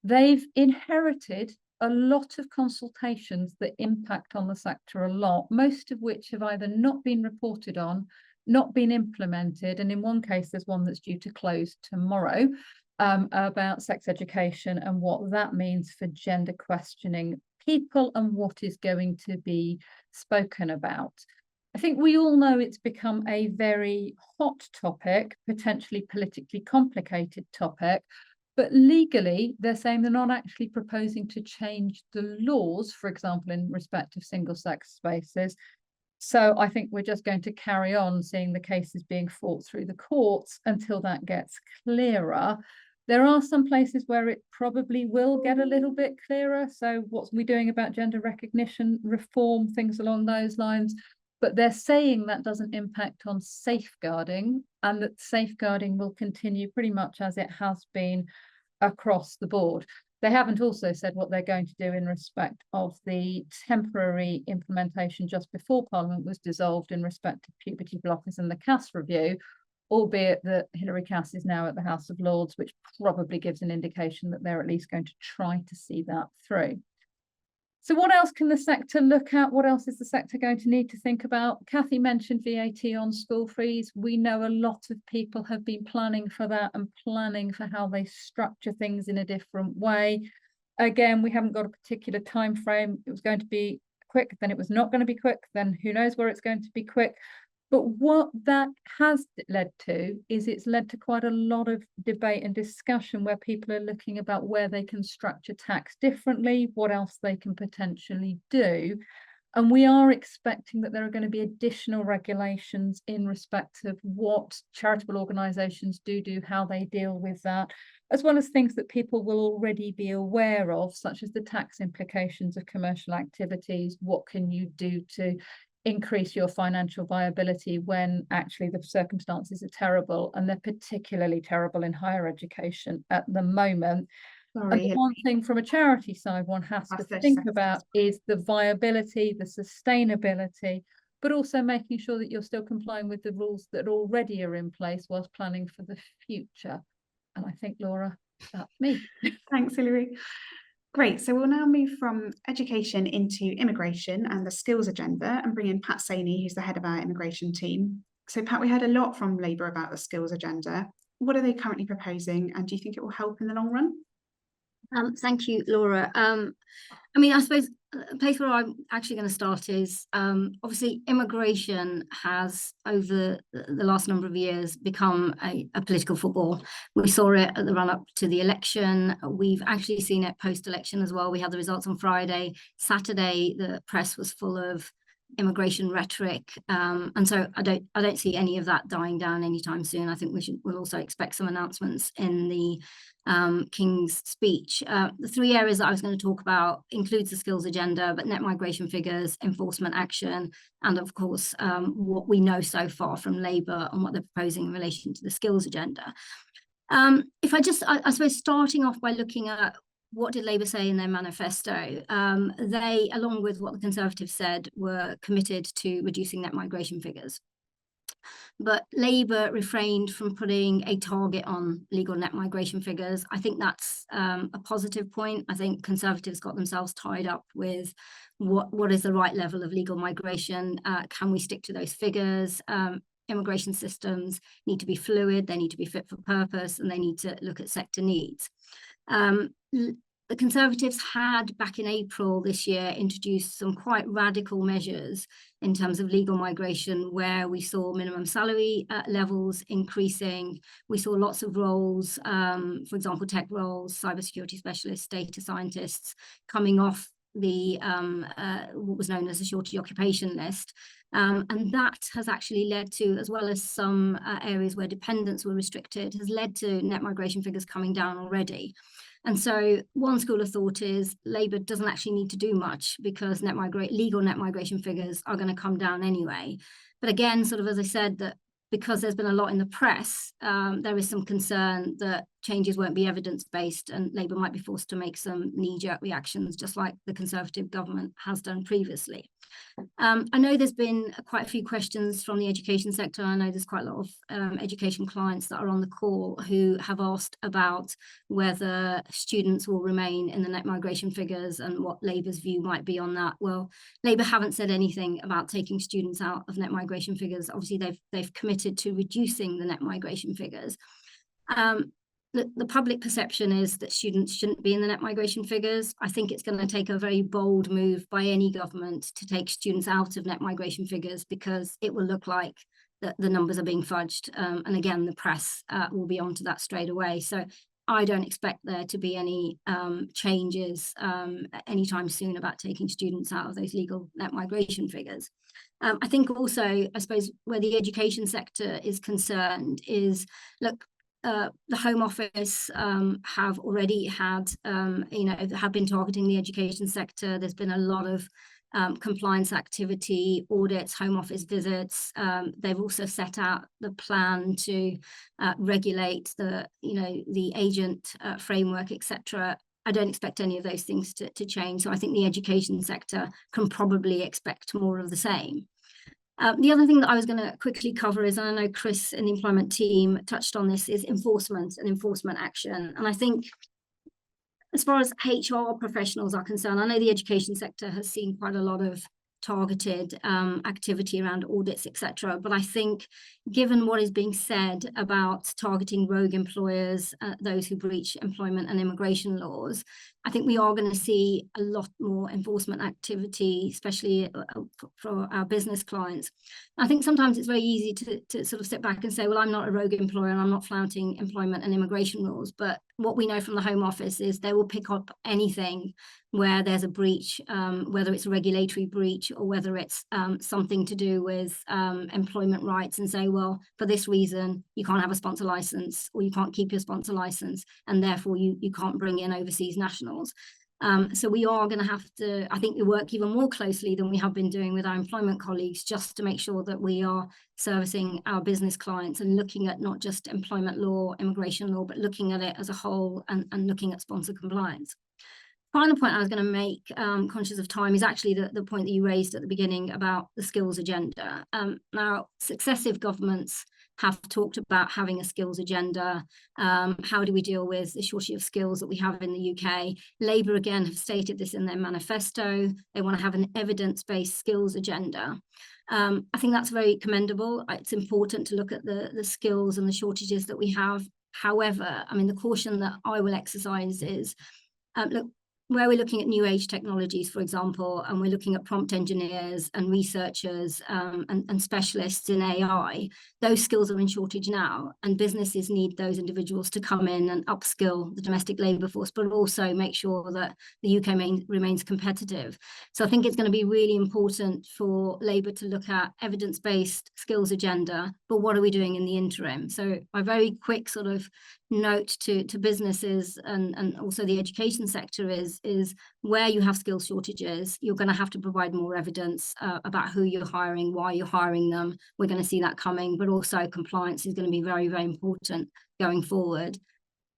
They've inherited a lot of consultations that impact on the sector a lot, most of which have either not been reported on, not been implemented, and in one case there's one that's due to close tomorrow, about sex education and what that means for gender questioning people and what is going to be spoken about. I think we all know it's become a very hot topic, potentially politically complicated topic, but legally they're saying they're not actually proposing to change the laws, for example, in respect of single-sex spaces. So I think we're just going to carry on seeing the cases being fought through the courts until that gets clearer. There are some places where it probably will get a little bit clearer. So what's we doing about gender recognition reform, things along those lines. But they're saying that doesn't impact on safeguarding, and that safeguarding will continue pretty much as it has been across the board. They haven't also said what they're going to do in respect of the temporary implementation just before Parliament was dissolved in respect of puberty blockers and the Cass review, albeit that Hilary Cass is now at the House of Lords, which probably gives an indication that they're at least going to try to see that through. So what else can the sector look at? What else is the sector going to need to think about? Kathy mentioned VAT on school fees. We know a lot of people have been planning for that and planning for how they structure things in a different way. Again, we haven't got a particular time frame. It was going to be quick, then it was not going to be quick, then who knows where it's going to be quick. But what that has led to is it's led to quite a lot of debate and discussion where people are looking about where they can structure tax differently, what else they can potentially do. And we are expecting that there are going to be additional regulations in respect of what charitable organisations do, how they deal with that, as well as things that people will already be aware of, such as the tax implications of commercial activities. What can you do to increase your financial viability when actually the circumstances are terrible, and they're particularly terrible in higher education at the moment. Sorry, and one thing from a charity side one has to think about is the viability, the sustainability, but also making sure that you're still complying with the rules that already are in place whilst planning for the future. And I think, Laura, that's me. Thanks, Hilary. Great, so we'll now move from education into immigration and the skills agenda and bring in Pat Saini, who's the head of our immigration team. So Pat, we heard a lot from Labour about the skills agenda. What are they currently proposing, and do you think it will help in the long run? Thank you, Laura. I mean, I suppose a place where I'm actually going to start is obviously immigration has over the last number of years become a political football. We saw it at the run up to the election. We've actually seen it post-election as well. We had the results on Friday. Saturday, the press was full of immigration rhetoric, and so I don't see any of that dying down anytime soon. I think we'll also expect some announcements in the King's speech. The three areas that I was going to talk about includes the skills agenda, but net migration figures, enforcement action, and of course what we know so far from Labour and what they're proposing in relation to the skills agenda. If I suppose starting off by looking at what did Labour say in their manifesto? They, along with what the Conservatives said, were committed to reducing net migration figures. But Labour refrained from putting a target on legal net migration figures. I think that's a positive point. I think Conservatives got themselves tied up with what is the right level of legal migration? Can we stick to those figures? Immigration systems need to be fluid, they need to be fit for purpose, and they need to look at sector needs. The Conservatives had, back in April this year, introduced some quite radical measures in terms of legal migration, where we saw minimum salary levels increasing. We saw lots of roles, for example, tech roles, cybersecurity specialists, data scientists, coming off the what was known as a shortage occupation list. And that has actually led to, as well as some areas where dependents were restricted, has led to net migration figures coming down already. And so one school of thought is Labour doesn't actually need to do much because legal net migration figures are going to come down anyway. But again, sort of as I said, that because there's been a lot in the press, there is some concern that changes won't be evidence-based and Labour might be forced to make some knee-jerk reactions, just like the Conservative government has done previously. I know there's been quite a few questions from the education sector. I know there's quite a lot of education clients that are on the call who have asked about whether students will remain in the net migration figures and what Labour's view might be on that. Well, Labour haven't said anything about taking students out of net migration figures. Obviously, they've committed to reducing the net migration figures. The public perception is that students shouldn't be in the net migration figures. I think it's going to take a very bold move by any government to take students out of net migration figures, because it will look like the numbers are being fudged. And again, the press will be onto that straight away. So I don't expect there to be any changes anytime soon about taking students out of those legal net migration figures. I think also, I suppose, where the education sector is concerned is, look, the Home Office have already had, have been targeting the education sector. There's been a lot of compliance activity, audits, Home Office visits. They've also set out the plan to regulate the agent framework, etc. I don't expect any of those things to change. So I think the education sector can probably expect more of the same. The other thing that I was going to quickly cover is, and I know Chris and the employment team touched on this, is enforcement and enforcement action. And I think as far as HR professionals are concerned, I know the education sector has seen quite a lot of targeted activity around audits, etc. But I think given what is being said about targeting rogue employers, those who breach employment and immigration laws, I think we are going to see a lot more enforcement activity, especially for our business clients. I think sometimes it's very easy to sort of step back and say, well, I'm not a rogue employer and I'm not flouting employment and immigration laws. But what we know from the Home Office is they will pick up anything where there's a breach, whether it's a regulatory breach or whether it's something to do with employment rights, and say, well, for this reason, you can't have a sponsor license, or you can't keep your sponsor license, and therefore you can't bring in overseas nationals. So we are going to have to, I think, work even more closely than we have been doing with our employment colleagues, just to make sure that we are servicing our business clients and looking at not just employment law, immigration law, but looking at it as a whole and looking at sponsor compliance. Final point I was going to make, conscious of time, is actually the point that you raised at the beginning about the skills agenda. Now, successive governments have talked about having a skills agenda. How do we deal with the shortage of skills that we have in the UK? Labour, again, have stated this in their manifesto. They want to have an evidence-based skills agenda. I think that's very commendable. It's important to look at the skills and the shortages that we have. However, I mean, the caution that I will exercise is, look, where we're looking at new age technologies, for example, and we're looking at prompt engineers and researchers and specialists in AI, those skills are in shortage now, and businesses need those individuals to come in and upskill the domestic labour force, but also make sure that the UK remains competitive. So I think it's going to be really important for Labour to look at evidence-based skills agenda, but what are we doing in the interim? So my very quick sort of note to businesses and also the education sector is where you have skills shortages, you're going to have to provide more evidence about who you're hiring, why you're hiring them. We're going to see that coming, but also compliance is going to be very, very important going forward.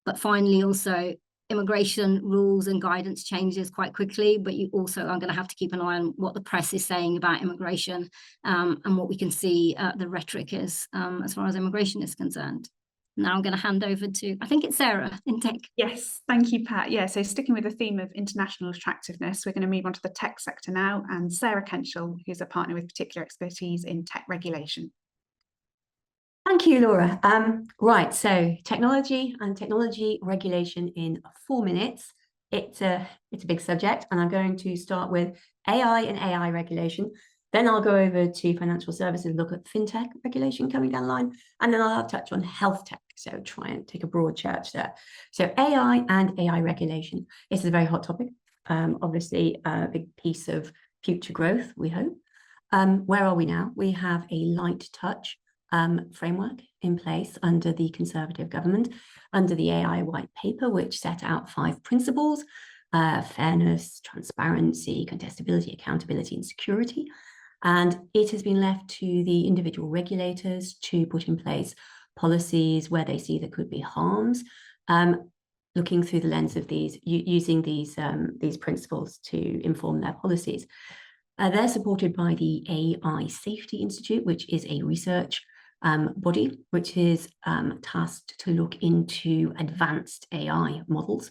But finally, also immigration rules and guidance changes quite quickly, but you also are going to have to keep an eye on what the press is saying about immigration and what we can see the rhetoric is as far as immigration is concerned. Now I'm going to hand over to, I think it's Sarah in tech. Yes, thank you, Pat. Yeah, so sticking with the theme of international attractiveness, we're going to move on to the tech sector now, and Sarah Kenshall, who's a partner with particular expertise in tech regulation. Thank you, Laura. Right, so technology and technology regulation in 4 minutes. It's a big subject, and I'm going to start with AI and AI regulation. Then I'll go over to financial services, look at fintech regulation coming down the line, and then I'll touch on health tech. So try and take a broad church there. So AI and AI regulation. This is a very hot topic. Obviously, a big piece of future growth, we hope. Where are we now? We have a light touch framework in place under the Conservative government, under the AI white paper, which set out 5 principles: fairness, transparency, contestability, accountability, and security. And it has been left to the individual regulators to put in place policies where they see there could be harms, looking through the lens of these, using these principles to inform their policies. They're supported by the AI Safety Institute, which is a research body which is tasked to look into advanced AI models.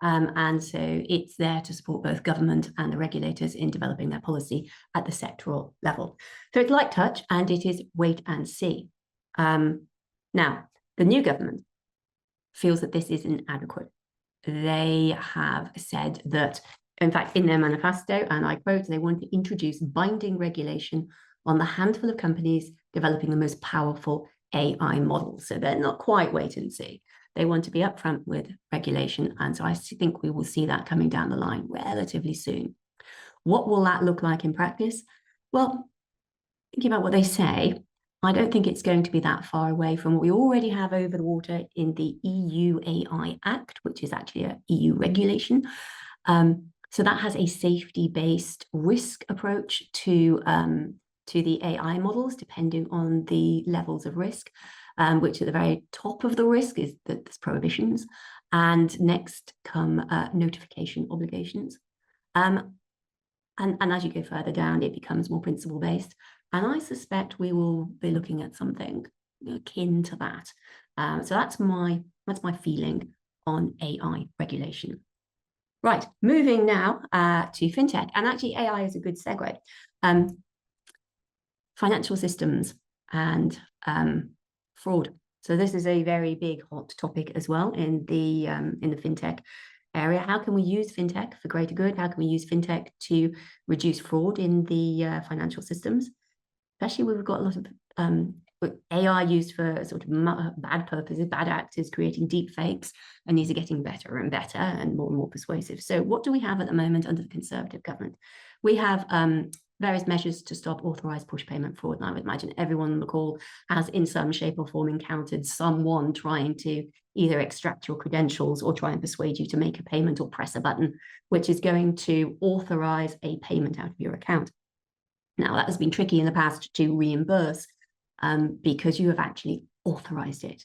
And so it's there to support both government and the regulators in developing their policy at the sectoral level. So it's light touch and it is wait and see. Now, the new government feels that this is inadequate. They have said that, in fact, in their manifesto, and I quote, they want to introduce binding regulation on the handful of companies developing the most powerful AI models. So they're not quite wait and see. They want to be upfront with regulation. And so I think we will see that coming down the line relatively soon. What will that look like in practice? Well, thinking about what they say, I don't think it's going to be that far away from what we already have over the water in the EU AI Act, which is actually an EU regulation. So that has a safety-based risk approach to the AI models, depending on the levels of risk, which at the very top of the risk is that there's prohibitions. And next come notification obligations. And as you go further down, it becomes more principle-based. And I suspect we will be looking at something akin to that. So that's my feeling on AI regulation. Right, moving now to fintech, and actually AI is a good segue. Financial systems and fraud. So this is a very big hot topic as well in the fintech area. How can we use fintech for greater good? How can we use fintech to reduce fraud in the financial systems? Especially when we've got a lot of AI used for sort of bad purposes, bad actors creating deep fakes, and these are getting better and better and more persuasive. So what do we have at the moment under the Conservative government? We have various measures to stop authorized push payment fraud. And I would imagine everyone on the call has in some shape or form encountered someone trying to either extract your credentials or try and persuade you to make a payment or press a button, which is going to authorize a payment out of your account. Now, that has been tricky in the past to reimburse because you have actually authorized it.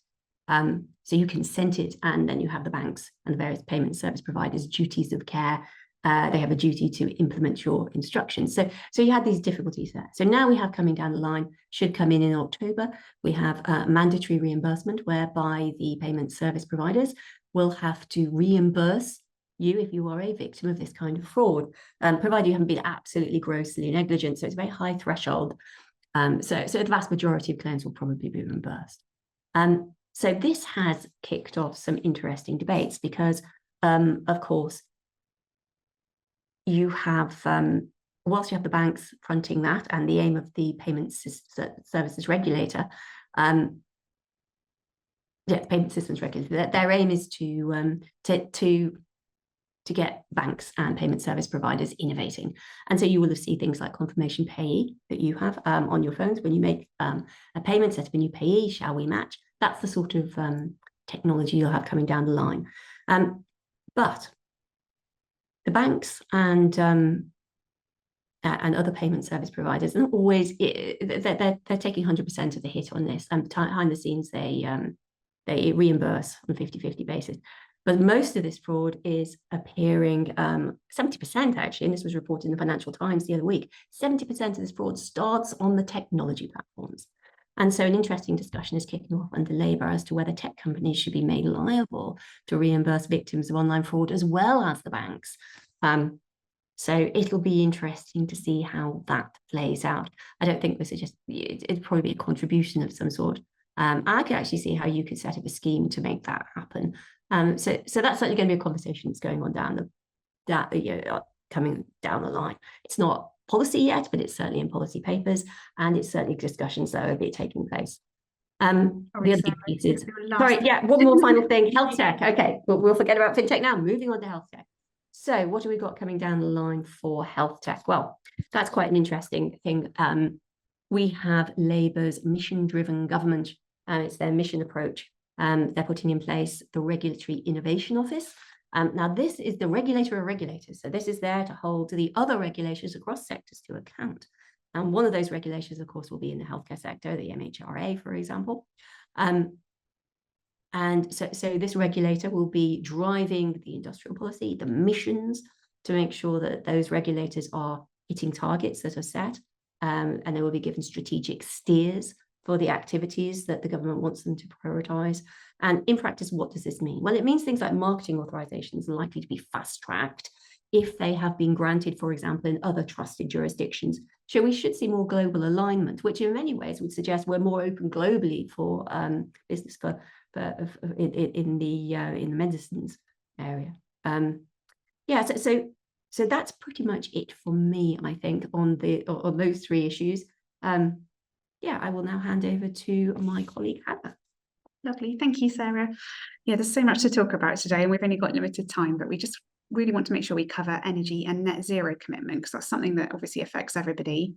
So you consent it, and then you have the banks and the various payment service providers' duties of care. They have a duty to implement your instructions. So you had these difficulties there. So now we have coming down the line, should come in October, we have mandatory reimbursement whereby the payment service providers will have to reimburse you if you are a victim of this kind of fraud, provided you haven't been absolutely grossly negligent. So it's a very high threshold. So the vast majority of claims will probably be reimbursed. So this has kicked off some interesting debates because, of course, you have, whilst you have the banks fronting that and the aim of the payment services regulator, payment systems regulator, their aim is to get banks and payment service providers innovating. And so you will see things like confirmation payee that you have on your phones when you make a payment, set up a new payee, shall we match? That's the sort of technology you'll have coming down the line. But the banks and other payment service providers, not always, they're taking 100% of the hit on this. And behind the scenes, they reimburse on a 50-50 basis. But most of this fraud is appearing, 70% actually, and this was reported in the Financial Times the other week, 70% of this fraud starts on the technology platforms. And so an interesting discussion is kicking off under Labour as to whether tech companies should be made liable to reimburse victims of online fraud as well as the banks. So it'll be interesting to see how that plays out. I don't think this is just, it'd probably be a contribution of some sort. I could actually see how you could set up a scheme to make that happen. So that's certainly going to be a conversation that's going on coming down the line. It's not policy yet, but it's certainly in policy papers, and it's certainly discussions that will be taking place. The other big pieces. Sorry, yeah, one more final thing. Health tech. Okay, we'll forget about fintech now. Moving on to health tech. So what have we got coming down the line for health tech? Well, that's quite an interesting thing. we have Labour's mission-driven government, and it's their mission approach. They're putting in place the Regulatory Innovation Office. Now, this is the regulator of regulators. So this is there to hold the other regulators across sectors to account. And one of those regulators, of course, will be in the healthcare sector, the MHRA, for example. And so this regulator will be driving the industrial policy, the missions, to make sure that those regulators are hitting targets that are set. And they will be given strategic steers for the activities that the government wants them to prioritise. And in practice, what does this mean? Well, it means things like marketing authorisations are likely to be fast-tracked if they have been granted, for example, in other trusted jurisdictions. So we should see more global alignment, which in many ways would suggest we're more open globally for business in the medicines area. Yeah, so that's pretty much it for me, I think, on those three issues. Yeah, I will now hand over to my colleague Hannah. Lovely, thank you, Sarah. Yeah, there's so much to talk about today, and we've only got limited time, but we just really want to make sure we cover energy and net zero commitment, because that's something that obviously affects everybody.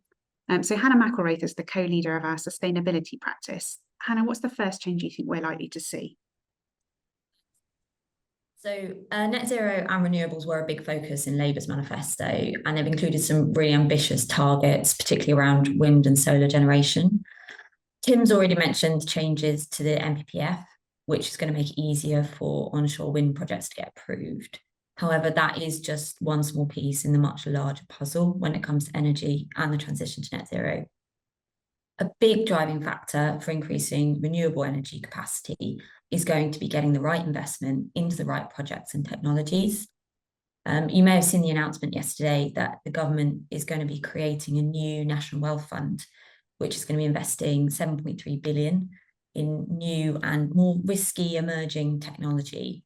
So Hannah McElwraith is the co-leader of our sustainability practice. Hannah, what's the first change you think we're likely to see? So net zero and renewables were a big focus in Labour's manifesto, and they've included some really ambitious targets, particularly around wind and solar generation. Tim's already mentioned changes to the NPPF, which is going to make it easier for onshore wind projects to get approved. However, that is just one small piece in the much larger puzzle when it comes to energy and the transition to net zero. A big driving factor for increasing renewable energy capacity is going to be getting the right investment into the right projects and technologies. You may have seen the announcement yesterday that the government is going to be creating a new National Wealth Fund, which is going to be investing 7.3 billion in new and more risky emerging technology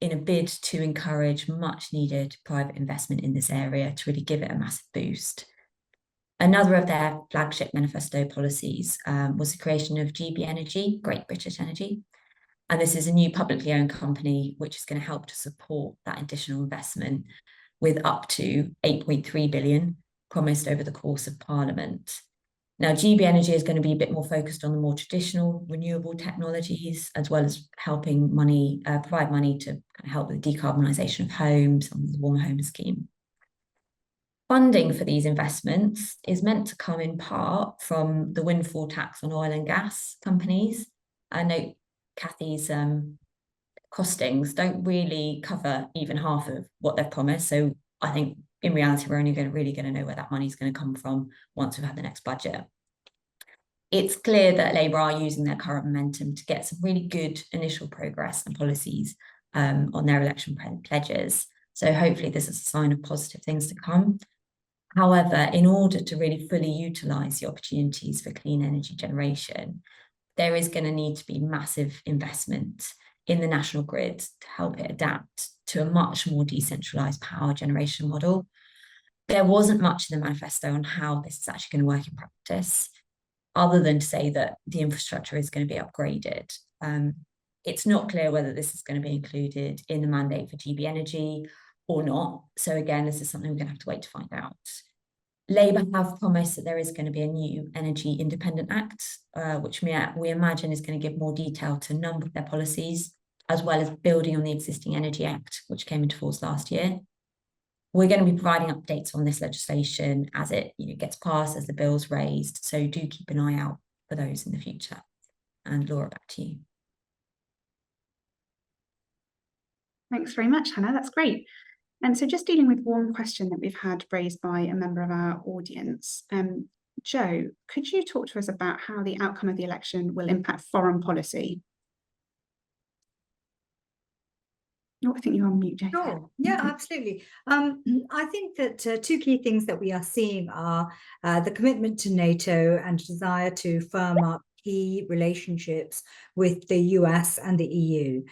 in a bid to encourage much needed private investment in this area to really give it a massive boost. Another of their flagship manifesto policies was the creation of GB Energy, Great British Energy. And this is a new publicly owned company which is going to help to support that additional investment with up to 8.3 billion promised over the course of Parliament. Now, GB Energy is going to be a bit more focused on the more traditional renewable technologies, as well as helping provide money to kind of help with the decarbonisation of homes and the Warm Homes Scheme. Funding for these investments is meant to come in part from the windfall tax on oil and gas companies. I know Kathy's costings don't really cover even half of what they've promised. So I think in reality, we're only really going to know where that money is going to come from once we've had the next budget. It's clear that Labour are using their current momentum to get some really good initial progress and policies on their election pledges. So hopefully this is a sign of positive things to come. However, in order to really fully utilise the opportunities for clean energy generation, there is going to need to be massive investment in the national grid to help it adapt to a much more decentralised power generation model. There wasn't much in the manifesto on how this is actually going to work in practice, other than to say that the infrastructure is going to be upgraded. It's not clear whether this is going to be included in the mandate for GB Energy or not. So again, this is something we're going to have to wait to find out. Labour have promised that there is going to be a new Energy Independent Act, which we imagine is going to give more detail to a number of their policies, as well as building on the existing Energy Act, which came into force last year. We're going to be providing updates on this legislation as it gets passed, as the bill's raised. So do keep an eye out for those in the future. And Laura, back to you. Thanks very much, Hannah. That's great. And so just dealing with one question that we've had raised by a member of our audience. Joe, could you talk to us about how the outcome of the election will impact foreign policy? Oh, I think you're on mute, Joe. Sure. Yeah, absolutely. I think that two key things that we are seeing are the commitment to NATO and desire to firm up key relationships with the US and the EU.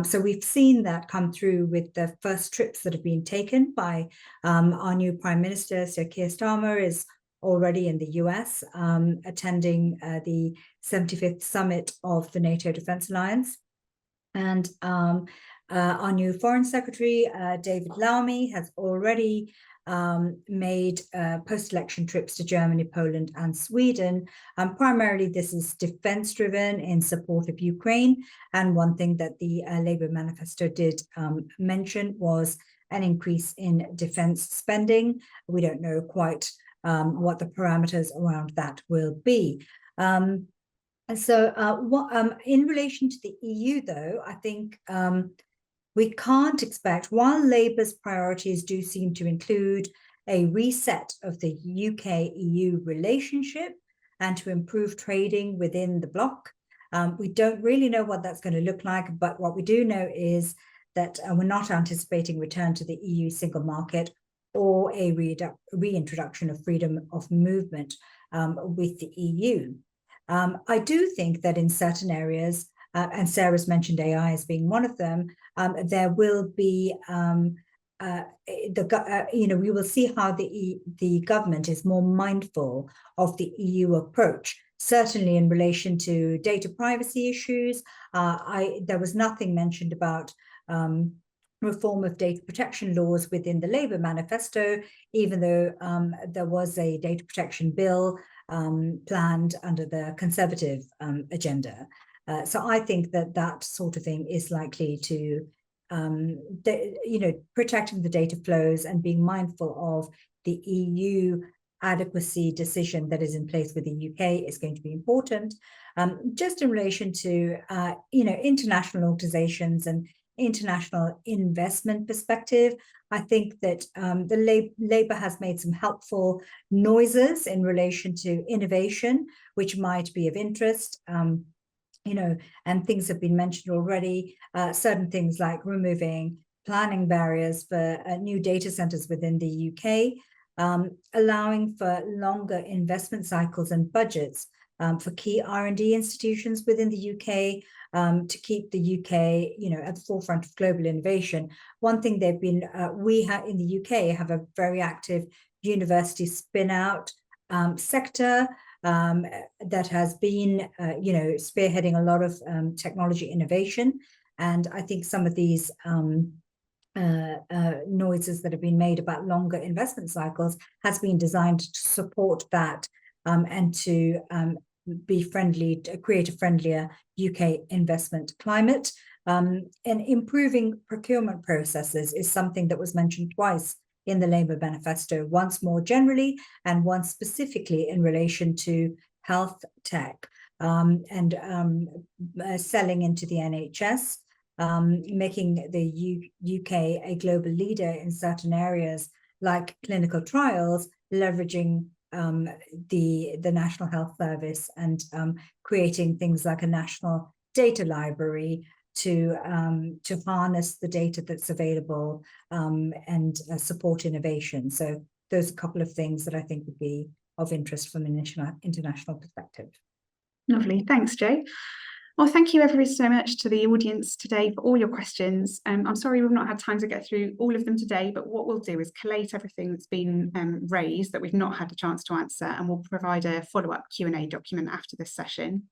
So we've seen that come through with the first trips that have been taken by our new Prime Minister. Sir Keir Starmer is already in the US attending the 75th summit of the NATO Defence Alliance. And Our new Foreign Secretary, David Lammy, has already made post-election trips to Germany, Poland, and Sweden. Primarily, this is defense-driven in support of Ukraine. And one thing that the Labour manifesto did mention was an increase in defense spending. We don't know quite what the parameters around that will be. In relation to the EU, though, I think we can't expect, while Labour's priorities do seem to include a reset of the UK-EU relationship and to improve trading within the bloc, we don't really know what that's going to look like, but what we do know is that we're not anticipating return to the EU single market or a reintroduction of freedom of movement with the EU. I do think that in certain areas, and Sarah's mentioned AI as being one of them, there will be, we will see how the government is more mindful of the EU approach. Certainly in relation to data privacy issues, there was nothing mentioned about reform of data protection laws within the Labour manifesto, even though there was a data protection bill planned under the Conservative agenda. So I think that sort of thing is likely to, protecting the data flows and being mindful of the EU adequacy decision that is in place with the UK is going to be important. Just in relation to, international organizations and international investment perspective, I think that the Labour has made some helpful noises in relation to innovation, which might be of interest. And things have been mentioned already, certain things like removing planning barriers for new data centers within the UK, allowing for longer investment cycles and budgets for key R&D institutions within the UK, to keep the UK, at the forefront of global innovation. One thing they've been, we have in the UK have a very active university spin-out sector, that has been, spearheading a lot of technology innovation. And I think some of these noises that have been made about longer investment cycles has been designed to support that and to be friendly, to create a friendlier UK investment climate. And improving procurement processes is something that was mentioned twice in the Labour manifesto, once more generally and once specifically in relation to health tech and selling into the NHS, making the UK a global leader in certain areas like clinical trials, leveraging the National Health Service and creating things like a national data library to harness the data that's available and support innovation. So those are a couple of things that I think would be of interest from an international perspective. Lovely, thanks, Jo. Well, thank you everybody so much to the audience today for all your questions. I'm sorry we've not had time to get through all of them today, but what we'll do is collate everything that's been raised that we've not had a chance to answer, and we'll provide a follow-up Q&A document after this session.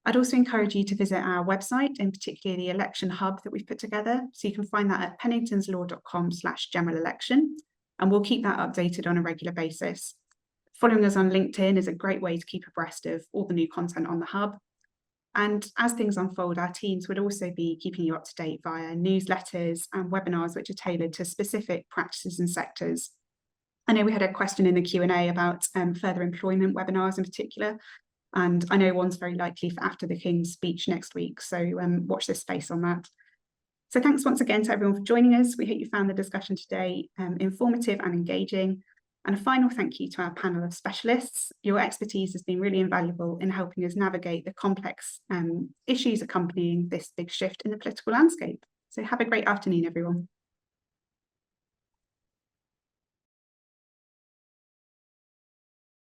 I'd also encourage you to visit our website, in particular the election hub that we've put together. So you can find that at penningtonslaw.com/general election, and we'll keep that updated on a regular basis. Following us on LinkedIn is a great way to keep abreast of all the new content on the hub. And as things unfold, our teams would also be keeping you up to date via newsletters and webinars which are tailored to specific practices and sectors. I know we had a question in the Q&A about further employment webinars in particular. And I know one's very likely for after the King's speech next week, so watch this space on that. So thanks once again to everyone for joining us. We hope you found the discussion today informative and engaging. And a final thank you to our panel of specialists. Your expertise has been really invaluable in helping us navigate the complex issues accompanying this big shift in the political landscape. So have a great afternoon, everyone.